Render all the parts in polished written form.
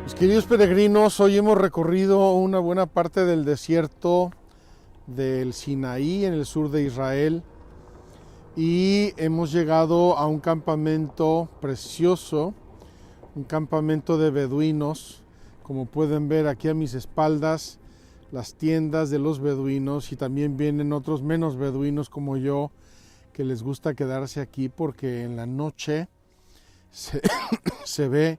Mis queridos peregrinos, hoy hemos recorrido una buena parte del desierto del Sinaí en el sur de Israel y hemos llegado a un campamento precioso, un campamento de beduinos. Como pueden ver aquí a mis espaldas, las tiendas de los beduinos, y también vienen otros menos beduinos como yo que les gusta quedarse aquí porque en la noche se ve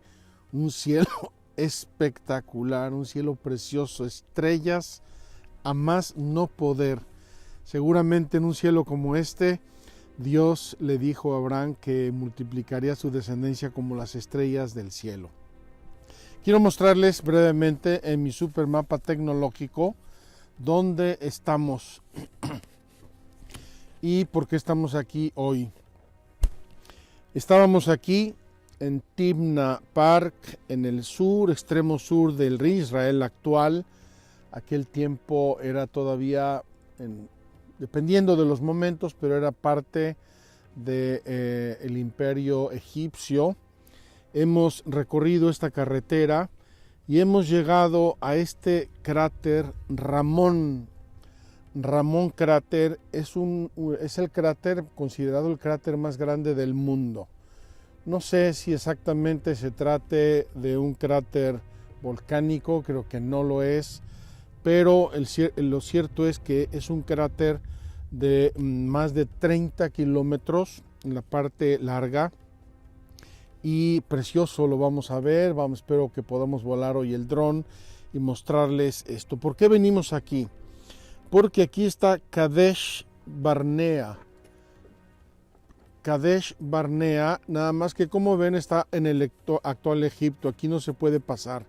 un cielo espectacular, un cielo precioso, estrellas a más no poder. Seguramente en un cielo como este, Dios le dijo a Abraham que multiplicaría su descendencia como las estrellas del cielo. Quiero mostrarles brevemente en mi supermapa tecnológico dónde estamos y por qué estamos aquí hoy. Estábamos aquí en Timna Park, en el sur, extremo sur del Israel actual. Aquel tiempo era todavía, dependiendo de los momentos, pero era parte del imperio egipcio. Hemos recorrido esta carretera y hemos llegado a este cráter Ramón. Ramón cráter es el cráter considerado el cráter más grande del mundo. No sé si exactamente se trate de un cráter volcánico, creo que no lo es, pero lo cierto es que es un cráter de más de 30 kilómetros en la parte larga y precioso. Lo vamos a ver, espero que podamos volar hoy el dron y mostrarles esto. ¿Por qué venimos aquí? Porque aquí está Kadesh Barnea. Kadesh Barnea, nada más que como ven está en el actual Egipto, aquí no se puede pasar.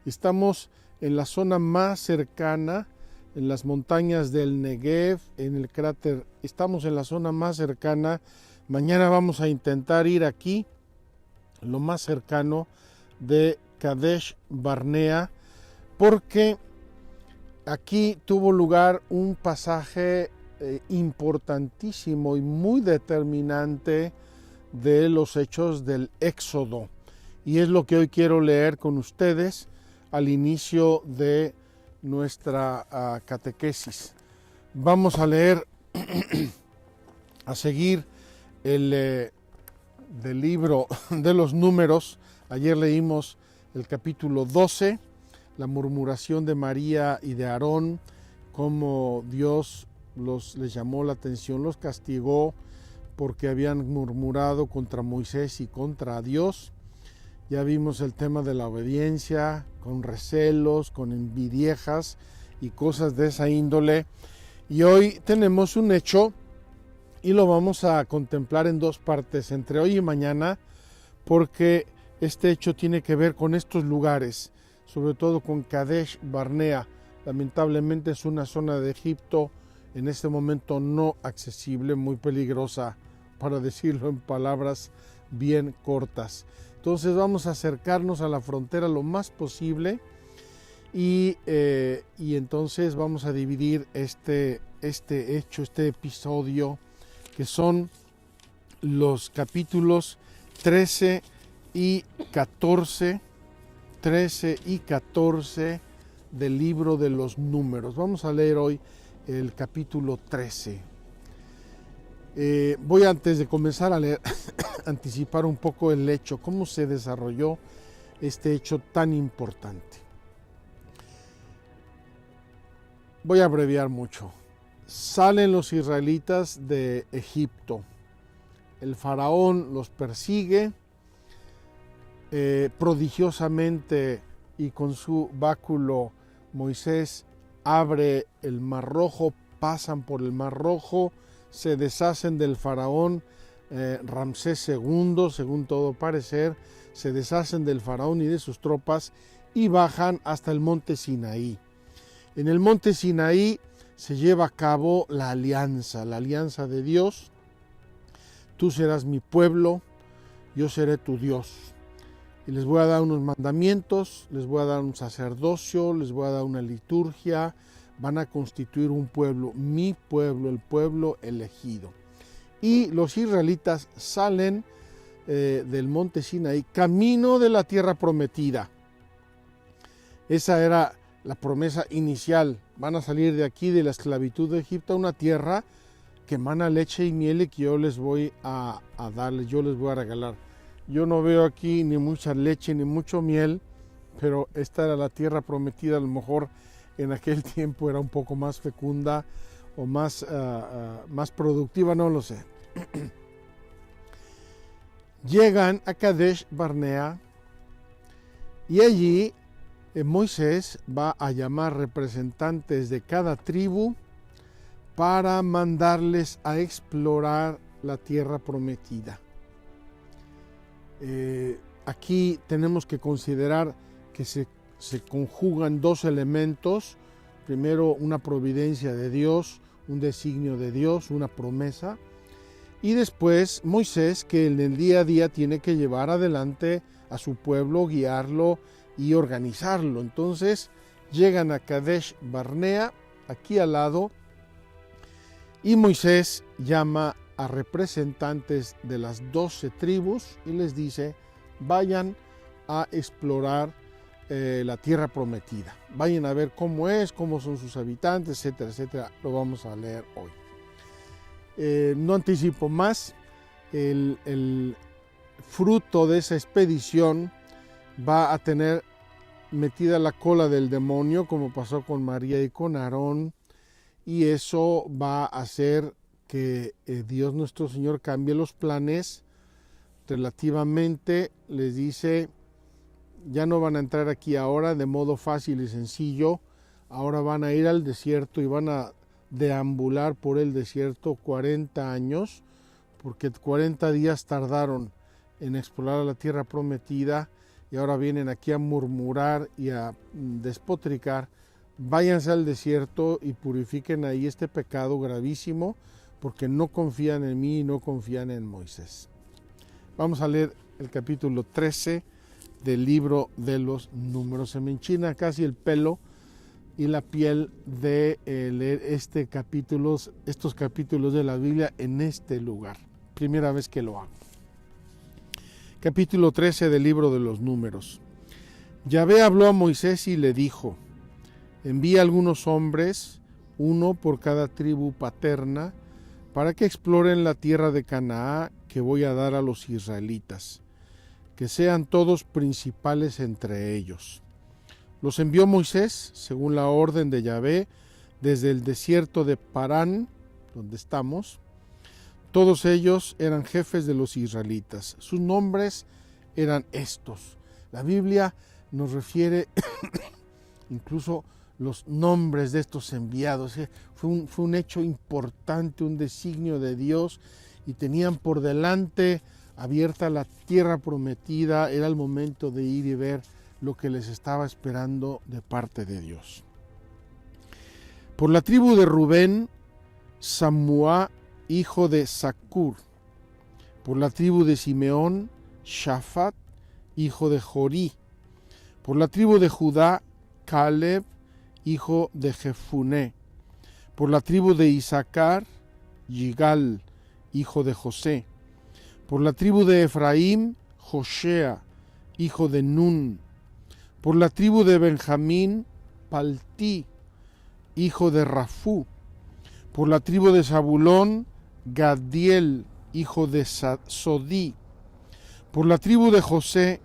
Estamos en la zona más cercana, en las montañas del Negev, en el cráter, estamos en la zona más cercana. Mañana vamos a intentar ir aquí, lo más cercano de Kadesh Barnea, porque aquí tuvo lugar un pasaje importantísimo y muy determinante de los hechos del Éxodo, y es lo que hoy quiero leer con ustedes al inicio de nuestra catequesis. Vamos a leer a seguir del libro de los Números. Ayer leímos el capítulo 12, la murmuración de María y de Aarón, cómo Dios les llamó la atención, los castigó porque habían murmurado contra Moisés y contra Dios. Ya vimos el tema de la obediencia, con recelos, con envidiejas y cosas de esa índole. Y hoy tenemos un hecho y lo vamos a contemplar en dos partes, entre hoy y mañana, porque este hecho tiene que ver con estos lugares, sobre todo con Kadesh Barnea. Lamentablemente es una zona de Egipto en este momento no accesible, muy peligrosa, para decirlo en palabras bien cortas. Entonces vamos a acercarnos a la frontera lo más posible y entonces vamos a dividir este hecho, este episodio, que son los capítulos 13 y 14 del libro de los Números. Vamos a leer hoy el capítulo 13. Voy, antes de comenzar a leer, anticipar un poco el hecho, cómo se desarrolló este hecho tan importante. Voy a abreviar mucho. Salen los israelitas de Egipto. El faraón los persigue prodigiosamente, y con su báculo Moisés abre el Mar Rojo, pasan por el Mar Rojo, se deshacen del faraón Ramsés II, según todo parecer, se deshacen del faraón y de sus tropas y bajan hasta el monte Sinaí. En el monte Sinaí se lleva a cabo la alianza de Dios. Tú serás mi pueblo, yo seré tu Dios. Y les voy a dar unos mandamientos, les voy a dar un sacerdocio, les voy a dar una liturgia. Van a constituir un pueblo, mi pueblo, el pueblo elegido. Y los israelitas salen del monte Sinaí, camino de la tierra prometida. Esa era la promesa inicial. Van a salir de aquí, de la esclavitud de Egipto, a una tierra que emana leche y miel y que yo les voy a darles, yo les voy a regalar. Yo no veo aquí ni mucha leche ni mucho miel, pero esta era la tierra prometida. A lo mejor en aquel tiempo era un poco más fecunda o más productiva, no lo sé. Llegan a Kadesh Barnea y allí Moisés va a llamar representantes de cada tribu para mandarles a explorar la tierra prometida. Aquí tenemos que considerar que se conjugan dos elementos. Primero, una providencia de Dios, un designio de Dios, una promesa. Y después Moisés, que en el día a día tiene que llevar adelante a su pueblo, guiarlo y organizarlo. Entonces llegan a Kadesh Barnea, aquí al lado, y Moisés llama a representantes de las 12 tribus y les dice: vayan a explorar la tierra prometida. Vayan a ver cómo es, cómo son sus habitantes, etcétera, etcétera. Lo vamos a leer hoy. No anticipo más. El fruto de esa expedición va a tener metida la cola del demonio, como pasó con María y con Aarón, y eso va a hacer que Dios nuestro Señor cambie los planes. Relativamente les dice: ya no van a entrar aquí ahora de modo fácil y sencillo, ahora van a ir al desierto y van a deambular por el desierto 40 años, porque 40 días tardaron en explorar la tierra prometida y ahora vienen aquí a murmurar y a despotricar. Váyanse al desierto y purifiquen ahí este pecado gravísimo, porque no confían en mí y no confían en Moisés. Vamos a leer el capítulo 13 del libro de los Números. Se me enchina casi el pelo y la piel de leer estos capítulos de la Biblia en este lugar. Primera vez que lo hago. Capítulo 13 del libro de los Números. Yahvé habló a Moisés y le dijo: envía algunos hombres, uno por cada tribu paterna, para que exploren la tierra de Canaán que voy a dar a los israelitas, que sean todos principales entre ellos. Los envió Moisés, según la orden de Yahvé, desde el desierto de Parán, donde estamos. Todos ellos eran jefes de los israelitas. Sus nombres eran estos. La Biblia nos refiere incluso los nombres de estos enviados. Fue un hecho importante, un designio de Dios, y tenían por delante abierta la tierra prometida. Era el momento de ir y ver lo que les estaba esperando de parte de Dios. Por la tribu de Rubén, Samúa, hijo de Zacur. Por la tribu de Simeón, Shafat, hijo de Jorí. Por la tribu de Judá, Caleb, hijo de Jefuné. Por la tribu de Isaacar, Yigal, hijo de José. Por la tribu de Efraín, Joshea, hijo de Nun. Por la tribu de Benjamín, Paltí, hijo de Rafú. Por la tribu de Zabulón, Gadiel, hijo de Sodí. Por la tribu de José,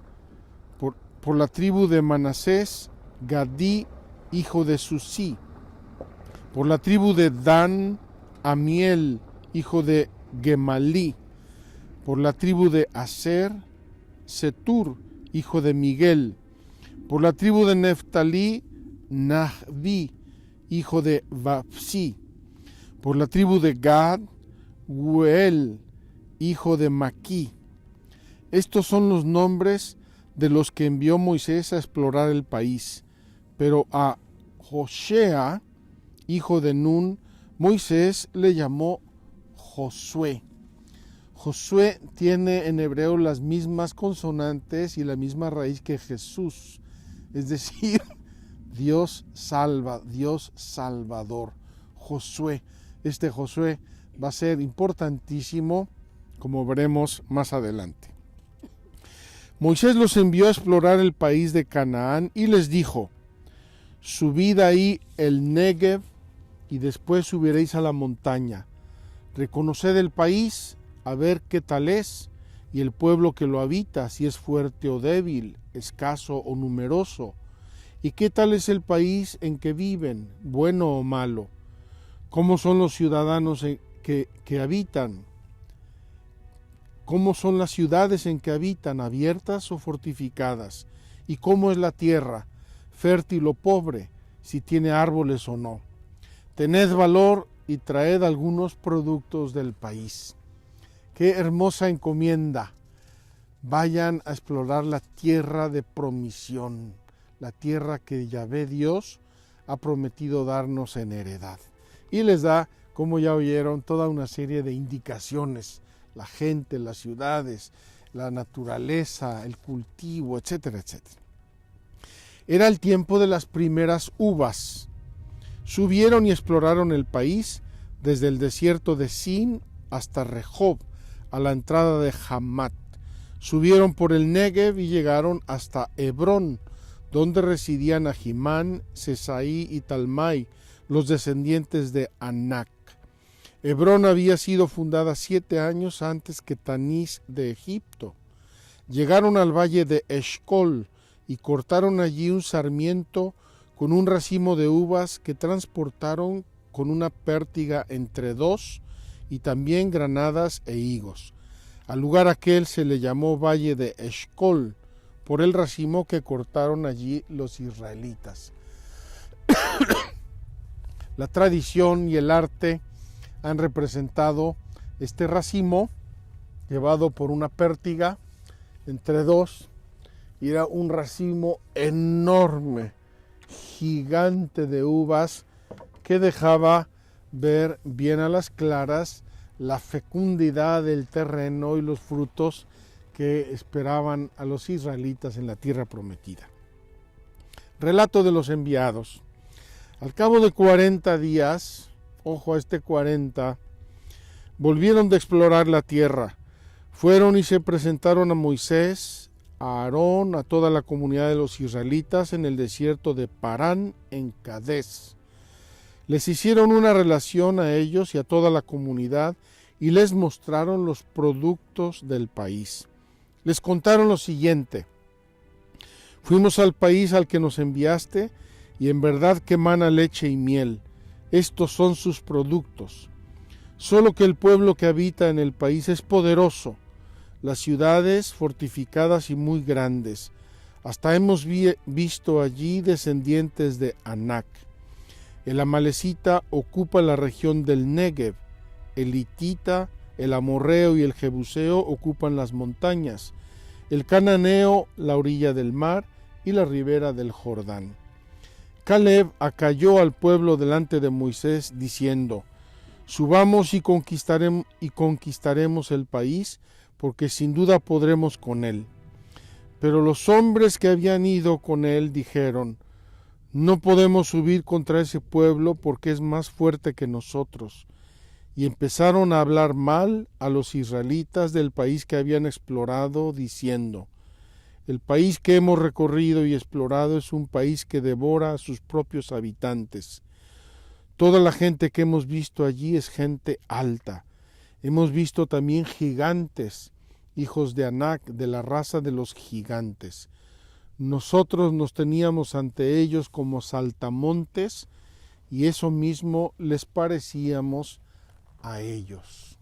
por la tribu de Manasés, Gadí, hijo de Susí. Por la tribu de Dan, Amiel, hijo de Gemalí. Por la tribu de Aser, Setur, hijo de Miguel. Por la tribu de Neftalí, Nahbi, hijo de Vapsi. Por la tribu de Gad, Guel, hijo de Maquí. Estos son los nombres de los que envió Moisés a explorar el país. Pero a Joshea, hijo de Nun, Moisés le llamó Josué. Josué tiene en hebreo las mismas consonantes y la misma raíz que Jesús, es decir, Dios salva, Dios salvador. Josué, este Josué va a ser importantísimo, como veremos más adelante. Moisés los envió a explorar el país de Canaán y les dijo: Subid ahí el Negev y después subiréis a la montaña. Reconoced el país, a ver qué tal es, y el pueblo que lo habita, si es fuerte o débil, escaso o numeroso. ¿Y qué tal es el país en que viven, bueno o malo? ¿Cómo son los ciudadanos que habitan? ¿Cómo son las ciudades en que habitan, abiertas o fortificadas? ¿Y cómo es la tierra, fértil o pobre, si tiene árboles o no? Tened valor y traed algunos productos del país. Qué hermosa encomienda. Vayan a explorar la tierra de promisión, la tierra que Yahvé Dios ha prometido darnos en heredad. Y les da, como ya oyeron, toda una serie de indicaciones: la gente, las ciudades, la naturaleza, el cultivo, etcétera, etcétera. Era el tiempo de las primeras uvas. Subieron y exploraron el país desde el desierto de Sin hasta Rehob, a la entrada de Hamat. Subieron por el Negev y llegaron hasta Hebrón, donde residían Ahimán, Sesaí y Talmai, los descendientes de Anac. Hebrón había sido fundada 7 años antes que Tanís de Egipto. Llegaron al valle de Eshcol y cortaron allí un sarmiento con un racimo de uvas que transportaron con una pértiga entre 2, y también granadas e higos. Al lugar aquel se le llamó Valle de Eshcol, por el racimo que cortaron allí los israelitas. La tradición y el arte han representado este racimo llevado por una pértiga entre 2, y era un racimo enorme, gigante de uvas, que dejaba ver bien a las claras la fecundidad del terreno y los frutos que esperaban a los israelitas en la tierra prometida. Relato de los enviados. Al cabo de 40 días, ojo a este 40, volvieron de explorar la tierra. Fueron y se presentaron a Moisés, a Aarón, a toda la comunidad de los israelitas en el desierto de Parán, en Cades. Les hicieron una relación a ellos y a toda la comunidad y les mostraron los productos del país. Les contaron lo siguiente: fuimos al país al que nos enviaste, y en verdad que mana leche y miel. Estos son sus productos. Solo que el pueblo que habita en el país es poderoso, las ciudades fortificadas y muy grandes. Hasta hemos visto allí descendientes de Anac. El amalecita ocupa la región del Negev. El hitita, el amorreo y el jebuseo ocupan las montañas. El cananeo la orilla del mar y la ribera del Jordán. Caleb acalló al pueblo delante de Moisés, diciendo: subamos y conquistaremos el país, porque sin duda podremos con él. Pero los hombres que habían ido con él dijeron: no podemos subir contra ese pueblo, porque es más fuerte que nosotros. Y empezaron a hablar mal a los israelitas del país que habían explorado, diciendo: el país que hemos recorrido y explorado es un país que devora a sus propios habitantes. Toda la gente que hemos visto allí es gente alta. Hemos visto también gigantes, hijos de Anac, de la raza de los gigantes. Nosotros nos teníamos ante ellos como saltamontes, y eso mismo les parecíamos a ellos.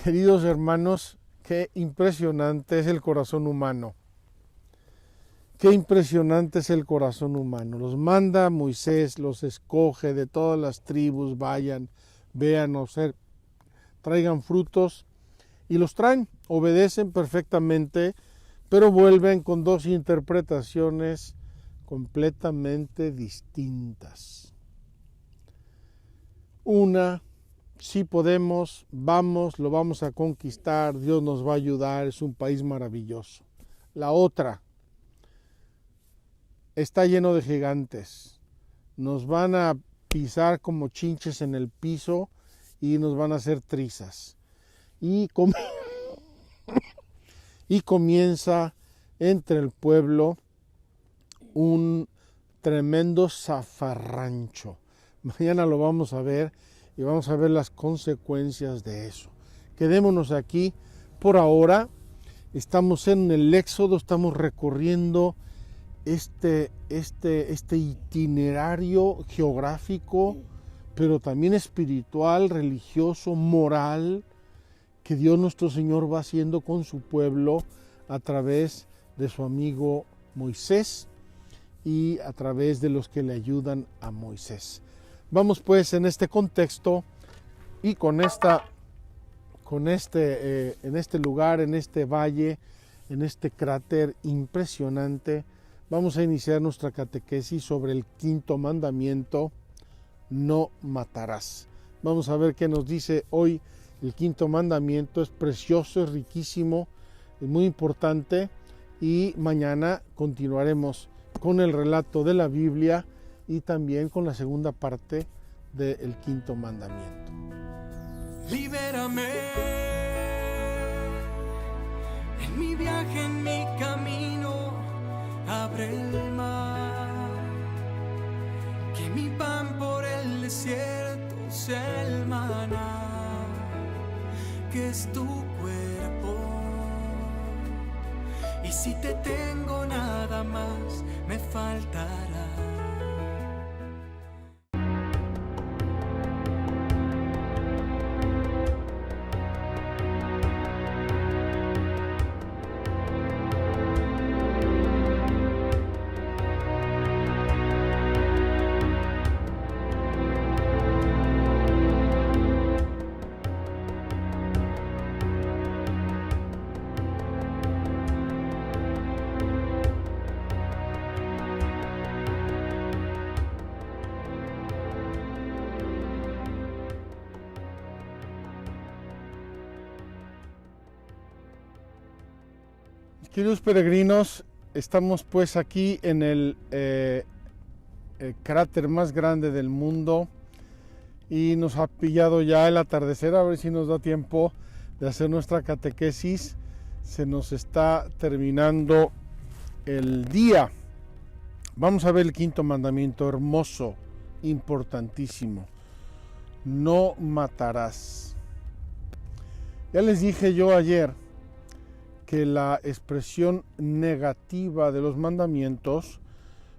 Queridos hermanos, qué impresionante es el corazón humano. Qué impresionante es el corazón humano. Los manda Moisés, los escoge de todas las tribus, vayan, vean, traigan frutos, y los traen, obedecen perfectamente, pero vuelven con 2 interpretaciones completamente distintas. Una: sí podemos, vamos, lo vamos a conquistar, Dios nos va a ayudar, es un país maravilloso. La otra: está lleno de gigantes, nos van a pisar como chinches en el piso y nos van a hacer trizas. Y comienza entre el pueblo un tremendo zafarrancho. Mañana lo vamos a ver y vamos a ver las consecuencias de eso. Quedémonos aquí por ahora. Estamos en el Éxodo, estamos recorriendo este itinerario geográfico, pero también espiritual, religioso, moral, que Dios nuestro Señor va haciendo con su pueblo a través de su amigo Moisés y a través de los que le ayudan a Moisés. Vamos pues en este contexto y en este lugar, en este valle, en este cráter impresionante, vamos a iniciar nuestra catequesis sobre el quinto mandamiento: no matarás. Vamos a ver qué nos dice hoy el quinto mandamiento. Es precioso, es riquísimo, es muy importante, y mañana continuaremos con el relato de la Biblia y también con la segunda parte del quinto mandamiento. Libérame en mi viaje, en mi camino, abre el mar, que mi pan por el desierto sea el maná, que es tu cuerpo. Y si te tengo, nada más me faltará. Queridos peregrinos, estamos pues aquí en el cráter más grande del mundo y nos ha pillado ya el atardecer. A ver si nos da tiempo de hacer nuestra catequesis. Se nos está terminando el día. Vamos a ver el quinto mandamiento, hermoso, importantísimo: no matarás. Ya les dije yo ayer que la expresión negativa de los mandamientos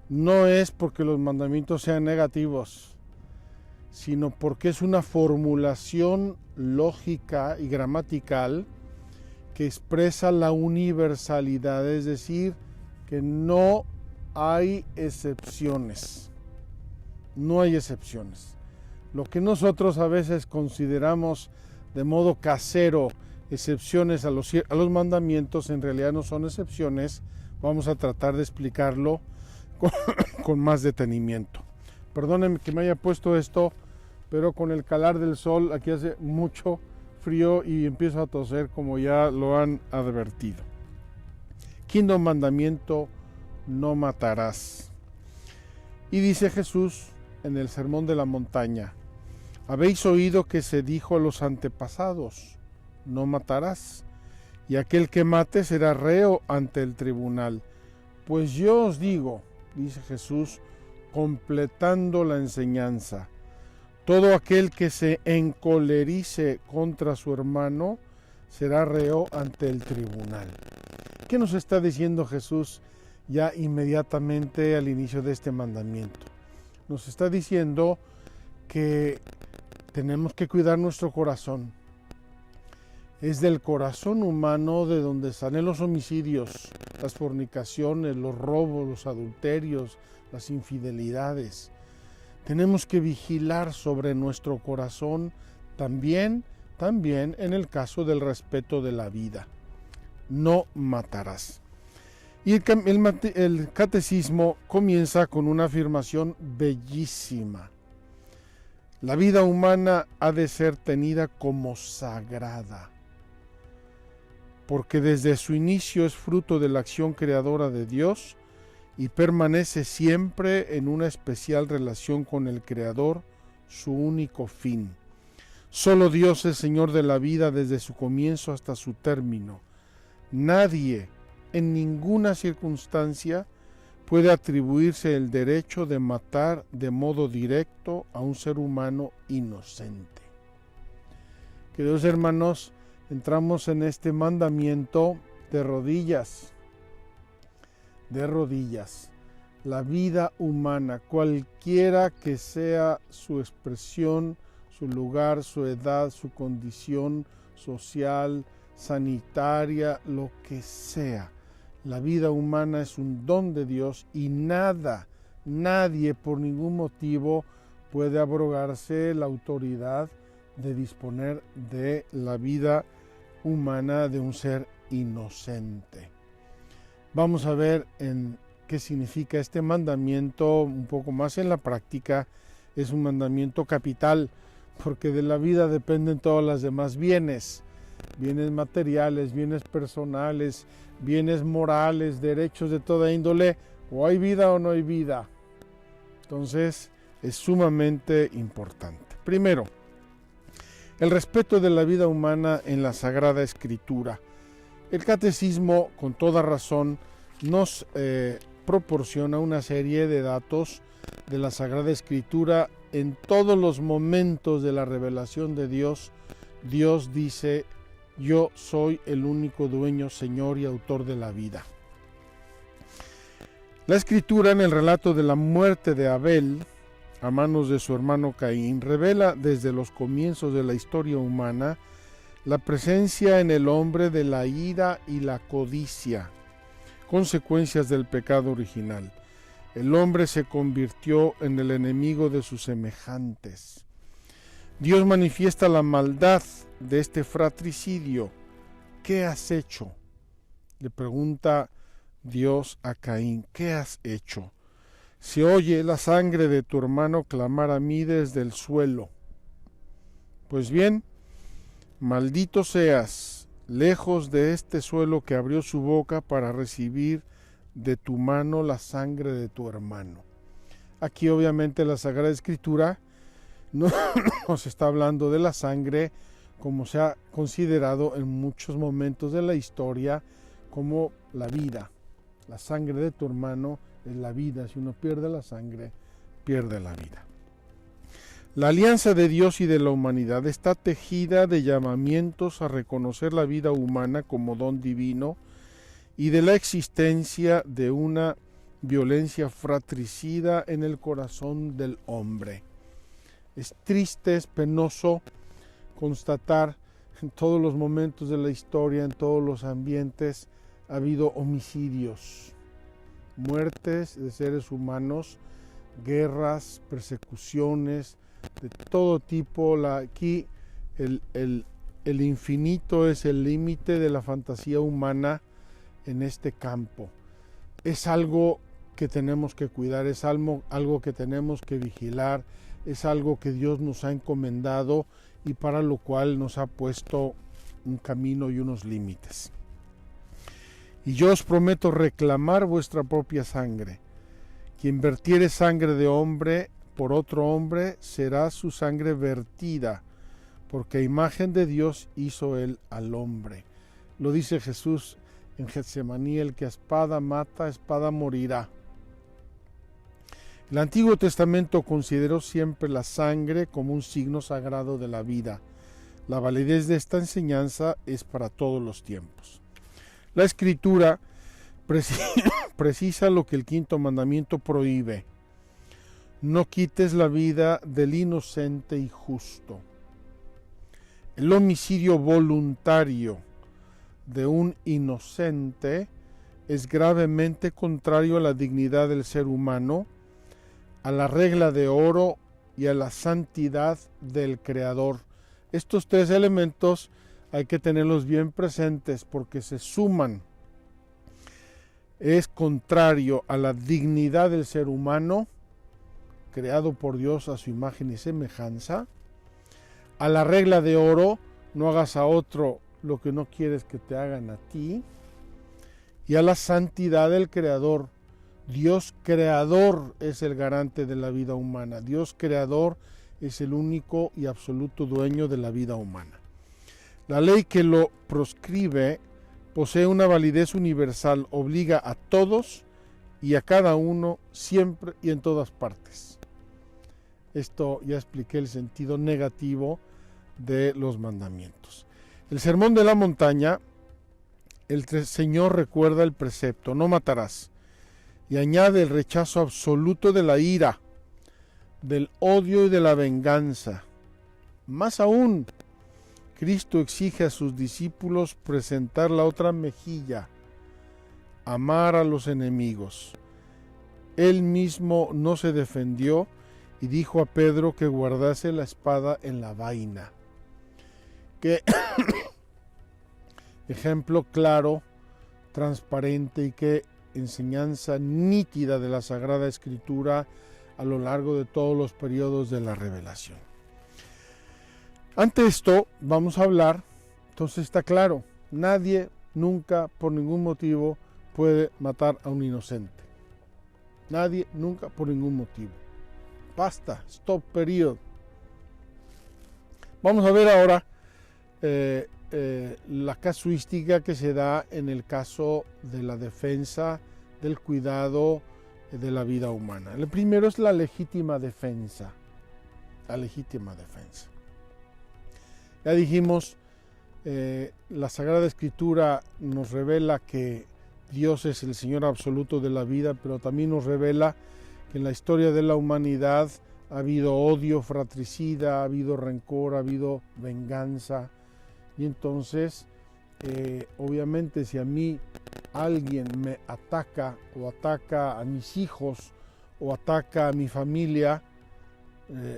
no es porque los mandamientos sean negativos, sino porque es una formulación lógica y gramatical que expresa la universalidad, es decir, que no hay excepciones. No hay excepciones. Lo que nosotros a veces consideramos de modo casero excepciones a los mandamientos, en realidad no son excepciones. Vamos a tratar de explicarlo con más detenimiento. Perdónenme que me haya puesto esto, pero con el calar del sol aquí hace mucho frío y empiezo a toser, como ya lo han advertido. Quinto mandamiento: no matarás. Y dice Jesús en el Sermón de la Montaña: habéis oído que se dijo a los antepasados: no matarás, y aquel que mate será reo ante el tribunal. Pues yo os digo, dice Jesús, completando la enseñanza, todo aquel que se encolerice contra su hermano será reo ante el tribunal. ¿Qué nos está diciendo Jesús ya inmediatamente al inicio de este mandamiento? Nos está diciendo que tenemos que cuidar nuestro corazón. Es del corazón humano de donde salen los homicidios, las fornicaciones, los robos, los adulterios, las infidelidades. Tenemos que vigilar sobre nuestro corazón también en el caso del respeto de la vida. No matarás. Y el catecismo comienza con una afirmación bellísima. La vida humana ha de ser tenida como sagrada, porque desde su inicio es fruto de la acción creadora de Dios y permanece siempre en una especial relación con el Creador, su único fin. Solo Dios es Señor de la vida desde su comienzo hasta su término. Nadie, en ninguna circunstancia, puede atribuirse el derecho de matar de modo directo a un ser humano inocente. Queridos hermanos, entramos en este mandamiento de rodillas. De rodillas. La vida humana, cualquiera que sea su expresión, su lugar, su edad, su condición social, sanitaria, lo que sea. La vida humana es un don de Dios y nadie por ningún motivo puede abrogarse la autoridad de disponer de la vida humana de un ser inocente. Vamos a ver en qué significa este mandamiento un poco más en la práctica. Es un mandamiento capital, porque de la vida dependen todos los demás bienes materiales, bienes personales, bienes morales, derechos de toda índole. O hay vida o no hay vida. Entonces es sumamente importante. Primero, el respeto de la vida humana en la Sagrada Escritura. El Catecismo, con toda razón, nos proporciona una serie de datos de la Sagrada Escritura. En todos los momentos de la revelación de Dios, Dios dice: yo soy el único dueño, Señor y autor de la vida. La Escritura, en el relato de la muerte de Abel a manos de su hermano Caín, revela desde los comienzos de la historia humana la presencia en el hombre de la ira y la codicia, consecuencias del pecado original. El hombre se convirtió en el enemigo de sus semejantes. Dios manifiesta la maldad de este fratricidio. ¿Qué has hecho?, le pregunta Dios a Caín. ¿Qué has hecho? Se oye la sangre de tu hermano clamar a mí desde el suelo. Pues bien, maldito seas, lejos de este suelo que abrió su boca para recibir de tu mano la sangre de tu hermano. Aquí obviamente la Sagrada Escritura no nos está hablando de la sangre como se ha considerado en muchos momentos de la historia como la vida. La sangre de tu hermano es la vida. Si uno pierde la sangre, pierde la vida. La alianza de Dios y de la humanidad está tejida de llamamientos a reconocer la vida humana como don divino y de la existencia de una violencia fratricida en el corazón del hombre. Es triste, es penoso constatar en todos los momentos de la historia, en todos los ambientes, ha habido homicidios, muertes de seres humanos, guerras, persecuciones de todo tipo. Aquí el infinito es el límite de la fantasía humana en este campo. Es algo que tenemos que cuidar, es algo que tenemos que vigilar, es algo que Dios nos ha encomendado y para lo cual nos ha puesto un camino y unos límites. Y yo os prometo reclamar vuestra propia sangre. Quien vertiere sangre de hombre por otro hombre, será su sangre vertida, porque a imagen de Dios hizo él al hombre. Lo dice Jesús en Getsemaní: el que a espada mata, a espada morirá. El Antiguo Testamento consideró siempre la sangre como un signo sagrado de la vida. La validez de esta enseñanza es para todos los tiempos. La Escritura precisa lo que el quinto mandamiento prohíbe: no quites la vida del inocente y justo. El homicidio voluntario de un inocente es gravemente contrario a la dignidad del ser humano, a la regla de oro y a la santidad del Creador. Estos tres elementos hay que tenerlos bien presentes porque se suman. Es contrario a la dignidad del ser humano, creado por Dios a su imagen y semejanza, a la regla de oro: no hagas a otro lo que no quieres que te hagan a ti, y a la santidad del Creador. Dios creador es el garante de la vida humana. Dios creador es el único y absoluto dueño de la vida humana. La ley que lo proscribe posee una validez universal, obliga a todos y a cada uno siempre y en todas partes. Esto ya expliqué el sentido negativo de los mandamientos. El Sermón de la Montaña, el Señor recuerda el precepto, no matarás, y añade el rechazo absoluto de la ira, del odio y de la venganza. Más aún, Cristo exige a sus discípulos presentar la otra mejilla, amar a los enemigos. Él mismo no se defendió y dijo a Pedro que guardase la espada en la vaina. Qué ejemplo claro, transparente y qué enseñanza nítida de la Sagrada Escritura a lo largo de todos los periodos de la revelación. Ante esto vamos a hablar, entonces está claro, nadie nunca por ningún motivo puede matar a un inocente. Nadie nunca por ningún motivo. Basta, stop, period. Vamos a ver ahora la casuística que se da en el caso de la defensa, del cuidado de la vida humana. El primero es la legítima defensa. La legítima defensa. Ya dijimos, la Sagrada Escritura nos revela que Dios es el Señor absoluto de la vida, pero también nos revela que en la historia de la humanidad ha habido odio fratricida, ha habido rencor, ha habido venganza. Y entonces, obviamente, si a mí alguien me ataca o ataca a mis hijos o ataca a mi familia,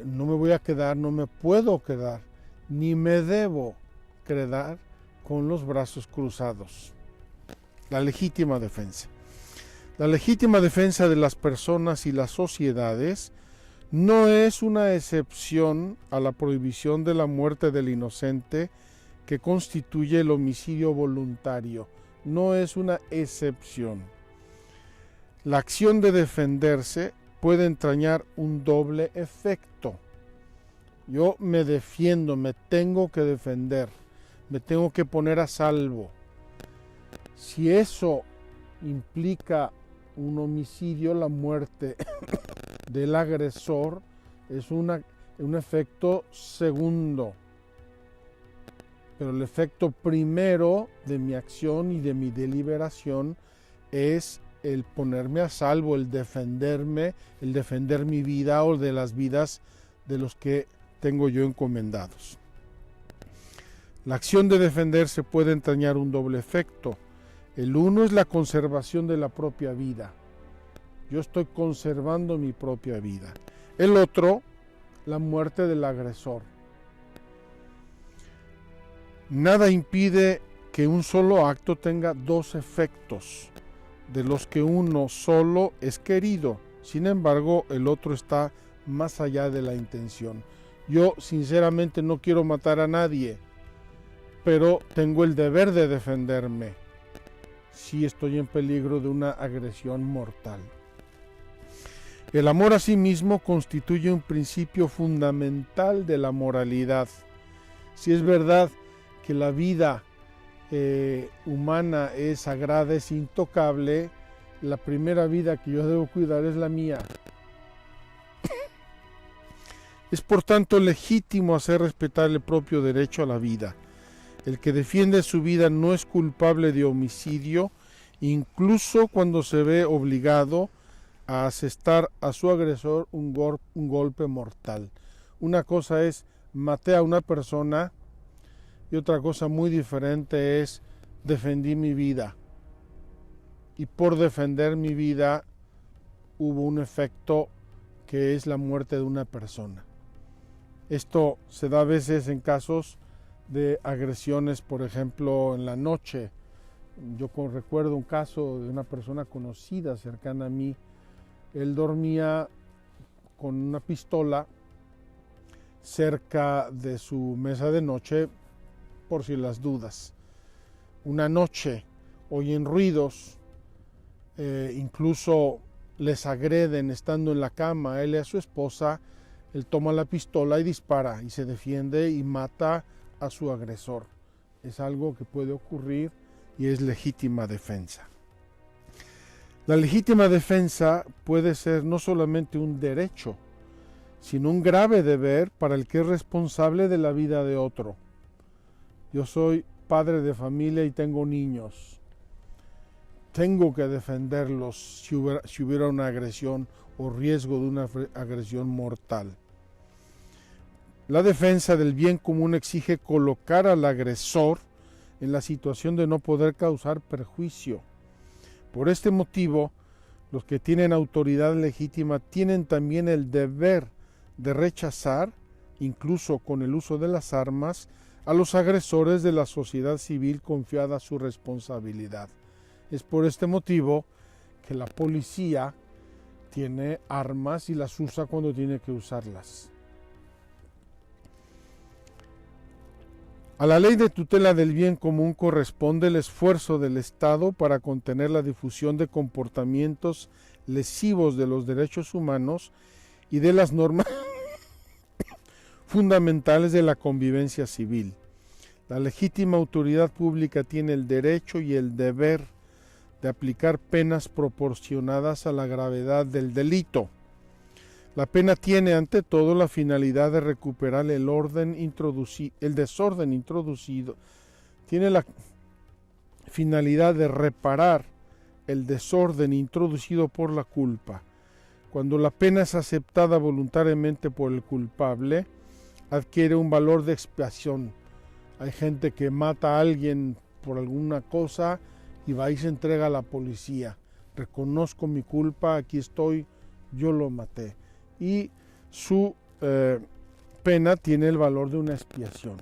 no me voy a quedar, no me puedo quedar, ni me debo quedar con los brazos cruzados. La legítima defensa. La legítima defensa de las personas y las sociedades no es una excepción a la prohibición de la muerte del inocente que constituye el homicidio voluntario. No es una excepción. La acción de defenderse puede entrañar un doble efecto. Yo me defiendo, me tengo que defender, me tengo que poner a salvo. Si eso implica un homicidio, la muerte del agresor es un efecto segundo. Pero el efecto primero de mi acción y de mi deliberación es el ponerme a salvo, el defenderme, el defender mi vida o de las vidas de los que tengo yo encomendados. La acción de defenderse puede entrañar un doble efecto. El uno es la conservación de la propia vida. Yo estoy conservando mi propia vida. El otro, la muerte del agresor. Nada impide que un solo acto tenga dos efectos, de los que uno solo es querido. Sin embargo, el otro está más allá de la intención. Yo sinceramente no quiero matar a nadie, pero tengo el deber de defenderme si estoy en peligro de una agresión mortal. El amor a sí mismo constituye un principio fundamental de la moralidad. Si es verdad que la vida humana es sagrada, es intocable, la primera vida que yo debo cuidar es la mía. Es por tanto legítimo hacer respetar el propio derecho a la vida. El que defiende su vida no es culpable de homicidio, incluso cuando se ve obligado a asestar a su agresor un golpe mortal. Una cosa es maté a una persona y otra cosa muy diferente es defendí mi vida. Y por defender mi vida hubo un efecto que es la muerte de una persona. Esto se da a veces en casos de agresiones, por ejemplo, en la noche. Yo recuerdo un caso de una persona conocida, cercana a mí. Él dormía con una pistola cerca de su mesa de noche, por si las dudas. Una noche oyen ruidos, incluso les agreden estando en la cama, él y a su esposa. Él toma la pistola y dispara y se defiende y mata a su agresor. Es algo que puede ocurrir y es legítima defensa. La legítima defensa puede ser no solamente un derecho, sino un grave deber para el que es responsable de la vida de otro. Yo soy padre de familia y tengo niños. Tengo que defenderlos si hubiera una agresión o riesgo de una agresión mortal. La defensa del bien común exige colocar al agresor en la situación de no poder causar perjuicio. Por este motivo, los que tienen autoridad legítima tienen también el deber de rechazar, incluso con el uso de las armas, a los agresores de la sociedad civil confiada su responsabilidad. Es por este motivo que la policía tiene armas y las usa cuando tiene que usarlas. A la ley de tutela del bien común corresponde el esfuerzo del Estado para contener la difusión de comportamientos lesivos de los derechos humanos y de las normas fundamentales de la convivencia civil. La legítima autoridad pública tiene el derecho y el deber de aplicar penas proporcionadas a la gravedad del delito. La pena tiene ante todo la finalidad de recuperar el desorden introducido. Tiene la finalidad de reparar el desorden introducido por la culpa. Cuando la pena es aceptada voluntariamente por el culpable, adquiere un valor de expiación. Hay gente que mata a alguien por alguna cosa y va y se entrega a la policía. Reconozco mi culpa, aquí estoy, yo lo maté. Y su pena tiene el valor de una expiación.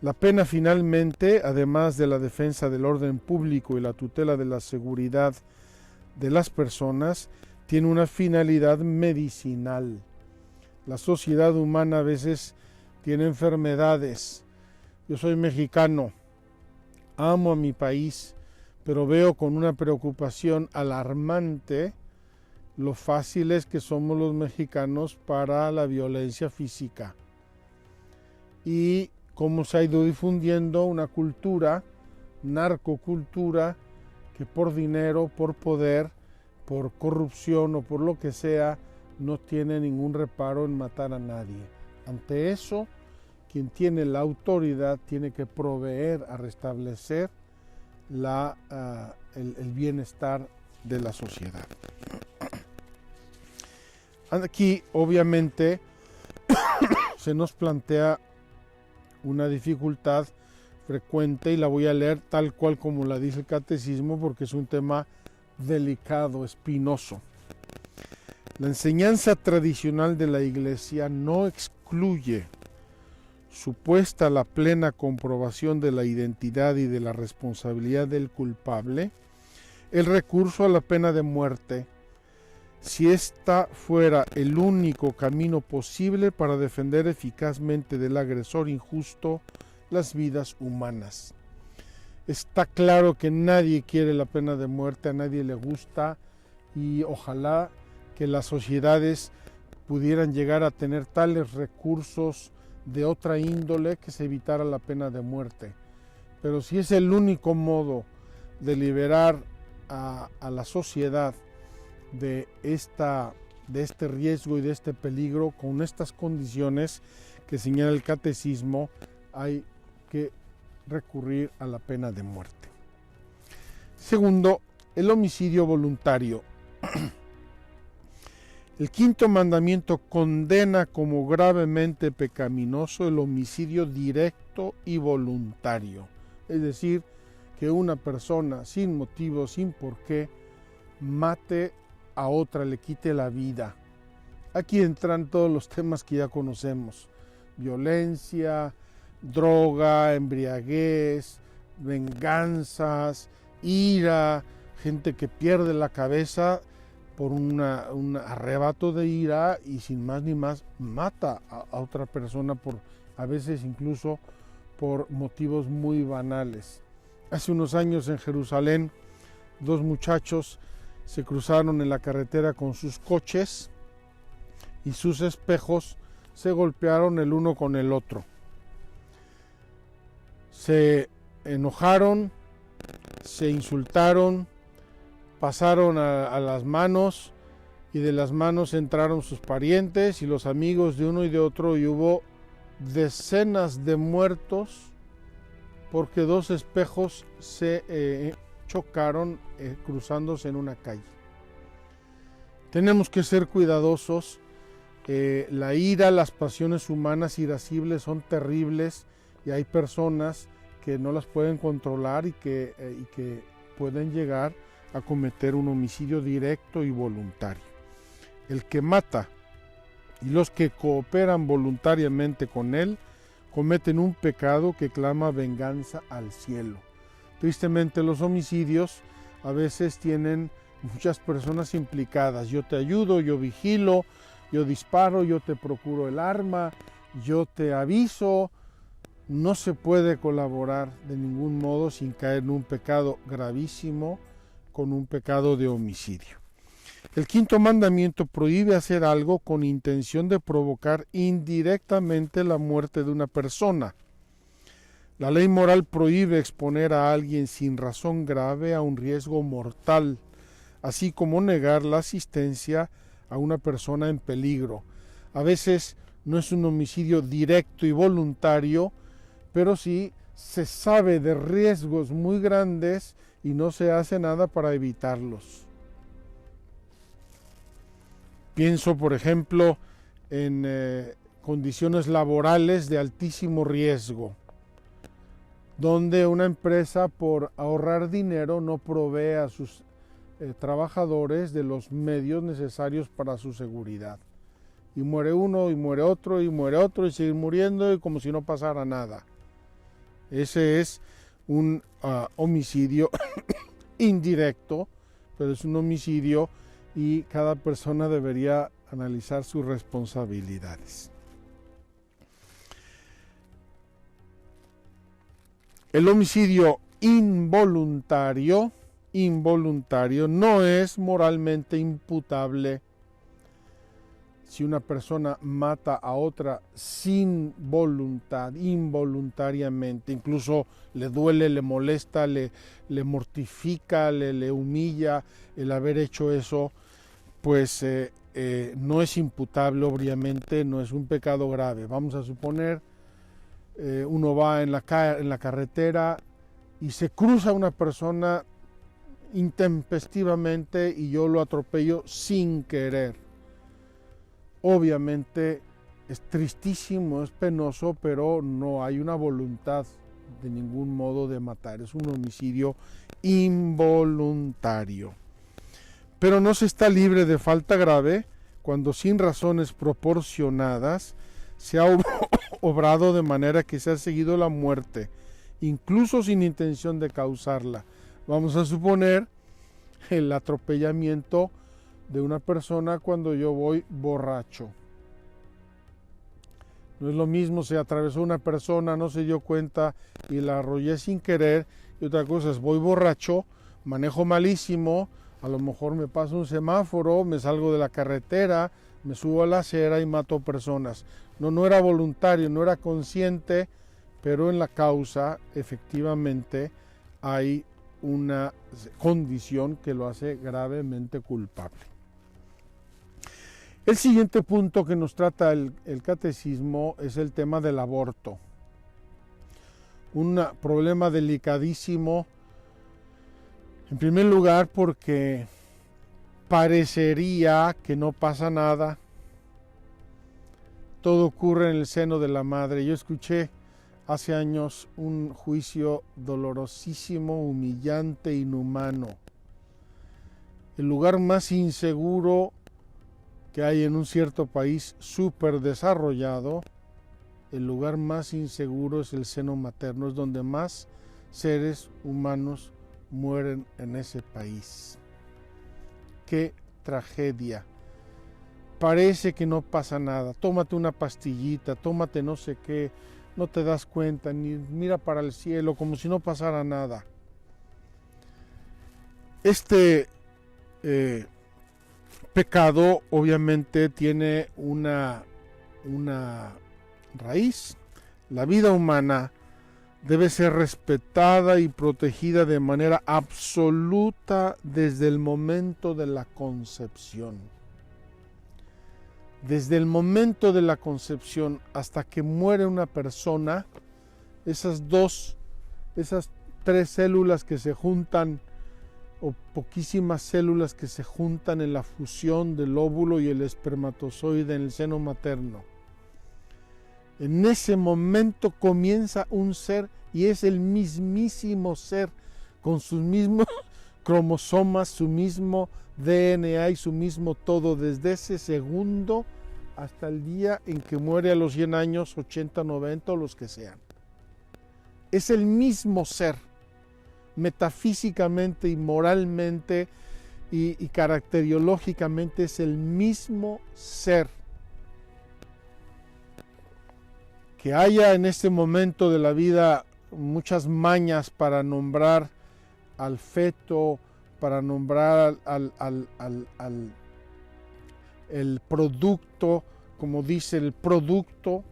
La pena finalmente, además de la defensa del orden público y la tutela de la seguridad de las personas, tiene una finalidad medicinal. La sociedad humana a veces tiene enfermedades. Yo soy mexicano, amo a mi país, pero veo con una preocupación alarmante lo fáciles que somos los mexicanos para la violencia física y cómo se ha ido difundiendo una cultura, narcocultura, que por dinero, por poder, por corrupción o por lo que sea, no tiene ningún reparo en matar a nadie. Ante eso, quien tiene la autoridad tiene que proveer a restablecer el bienestar de la sociedad. Aquí, obviamente, se nos plantea una dificultad frecuente y la voy a leer tal cual como la dice el catecismo porque es un tema delicado, espinoso. La enseñanza tradicional de la Iglesia no excluye, supuesta la plena comprobación de la identidad y de la responsabilidad del culpable, el recurso a la pena de muerte, si ésta fuera el único camino posible para defender eficazmente del agresor injusto las vidas humanas. Está claro que nadie quiere la pena de muerte, a nadie le gusta y ojalá que las sociedades pudieran llegar a tener tales recursos de otra índole que se evitara la pena de muerte. Pero si es el único modo de liberar a la sociedad de este riesgo y de este peligro, con estas condiciones que señala el catecismo, hay que recurrir a la pena de muerte. Segundo, el homicidio voluntario. El quinto mandamiento condena como gravemente pecaminoso el homicidio directo y voluntario, es decir, que una persona sin motivo, sin por qué, mate a otra, le quite la vida. Aquí entran todos los temas que ya conocemos: violencia, droga, embriaguez, venganzas, ira, gente que pierde la cabeza por un arrebato de ira y sin más ni más mata a otra persona, a veces incluso por motivos muy banales. Hace unos años en Jerusalén, 2 muchachos se cruzaron en la carretera con sus coches y sus espejos se golpearon el uno con el otro. Se enojaron, se insultaron, pasaron a las manos, y de las manos entraron sus parientes y los amigos de uno y de otro, y hubo decenas de muertos porque dos espejos se chocaron cruzándose en una calle. Tenemos que ser cuidadosos. La ira, las pasiones humanas irascibles son terribles, y hay personas que no las pueden controlar y que pueden llegar a cometer un homicidio directo y voluntario. El que mata y los que cooperan voluntariamente con él cometen un pecado que clama venganza al cielo. Tristemente, los homicidios a veces tienen muchas personas implicadas. Yo te ayudo, yo vigilo, yo disparo, yo te procuro el arma, yo te aviso. No se puede colaborar de ningún modo sin caer en un pecado gravísimo, con un pecado de homicidio. El quinto mandamiento prohíbe hacer algo con intención de provocar indirectamente la muerte de una persona. La ley moral prohíbe exponer a alguien sin razón grave a un riesgo mortal, así como negar la asistencia a una persona en peligro. A veces no es un homicidio directo y voluntario, pero sí se sabe de riesgos muy grandes y no se hace nada para evitarlos. Pienso, por ejemplo, en condiciones laborales de altísimo riesgo, donde una empresa, por ahorrar dinero, no provee a sus trabajadores de los medios necesarios para su seguridad. Y muere uno, y muere otro, y muere otro, y sigue muriendo, y como si no pasara nada. Ese es un homicidio indirecto, pero es un homicidio, y cada persona debería analizar sus responsabilidades. El homicidio involuntario no es moralmente imputable. Si una persona mata a otra sin voluntad, involuntariamente, incluso le duele, le molesta, le mortifica, le humilla el haber hecho eso, pues no es imputable, obviamente, no es un pecado grave. Vamos a suponer, uno va en la carretera y se cruza una persona intempestivamente y yo lo atropello sin querer. Obviamente es tristísimo, es penoso, pero no hay una voluntad de ningún modo de matar. Es un homicidio involuntario. Pero no se está libre de falta grave cuando sin razones proporcionadas se ha obrado de manera que se ha seguido la muerte, incluso sin intención de causarla. Vamos a suponer el atropellamiento de una persona cuando yo voy borracho. No es lo mismo, se atravesó una persona, no se dio cuenta y la arrollé sin querer, y otra cosa es voy borracho, manejo malísimo, a lo mejor me paso un semáforo, me salgo de la carretera, me subo a la acera y mato personas. No era voluntario, no era consciente, pero en la causa efectivamente hay una condición que lo hace gravemente culpable. El siguiente punto que nos trata el catecismo es el tema del aborto. Un problema delicadísimo, en primer lugar porque parecería que no pasa nada, todo ocurre en el seno de la madre. Yo escuché hace años un juicio dolorosísimo, humillante, inhumano. El lugar más inseguro que hay en un cierto país súper desarrollado, el lugar más inseguro es el seno materno, es donde más seres humanos mueren en ese país. ¡Qué tragedia! Parece que no pasa nada, tómate una pastillita, tómate no sé qué, no te das cuenta, ni mira para el cielo como si no pasara nada. Este pecado obviamente tiene una raíz. La vida humana debe ser respetada y protegida de manera absoluta desde el momento de la concepción. Desde el momento de la concepción hasta que muere una persona, esas 3 células que se juntan, o poquísimas células que se juntan en la fusión del óvulo y el espermatozoide en el seno materno. En ese momento comienza un ser, y es el mismísimo ser, con sus mismos cromosomas, su mismo DNA y su mismo todo, desde ese segundo hasta el día en que muere a los 100 años, 80, 90 o los que sean. Es el mismo ser, metafísicamente y moralmente y caracteriológicamente es el mismo ser. Que haya en este momento de la vida muchas mañas para nombrar al feto, para nombrar el producto, como dice el producto,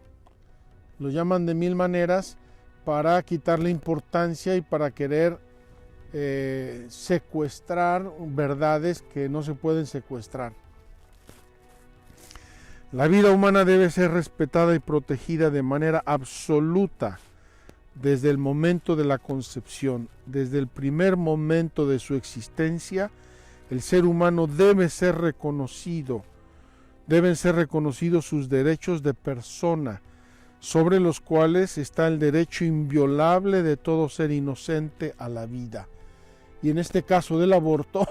lo llaman de 1000 maneras para quitarle importancia y para querer secuestrar verdades que no se pueden secuestrar. La vida humana debe ser respetada y protegida de manera absoluta desde el momento de la concepción. Desde el primer momento de su existencia, el ser humano debe ser reconocido. Deben ser reconocidos sus derechos de persona, sobre los cuales está el derecho inviolable de todo ser inocente a la vida. Y en este caso del aborto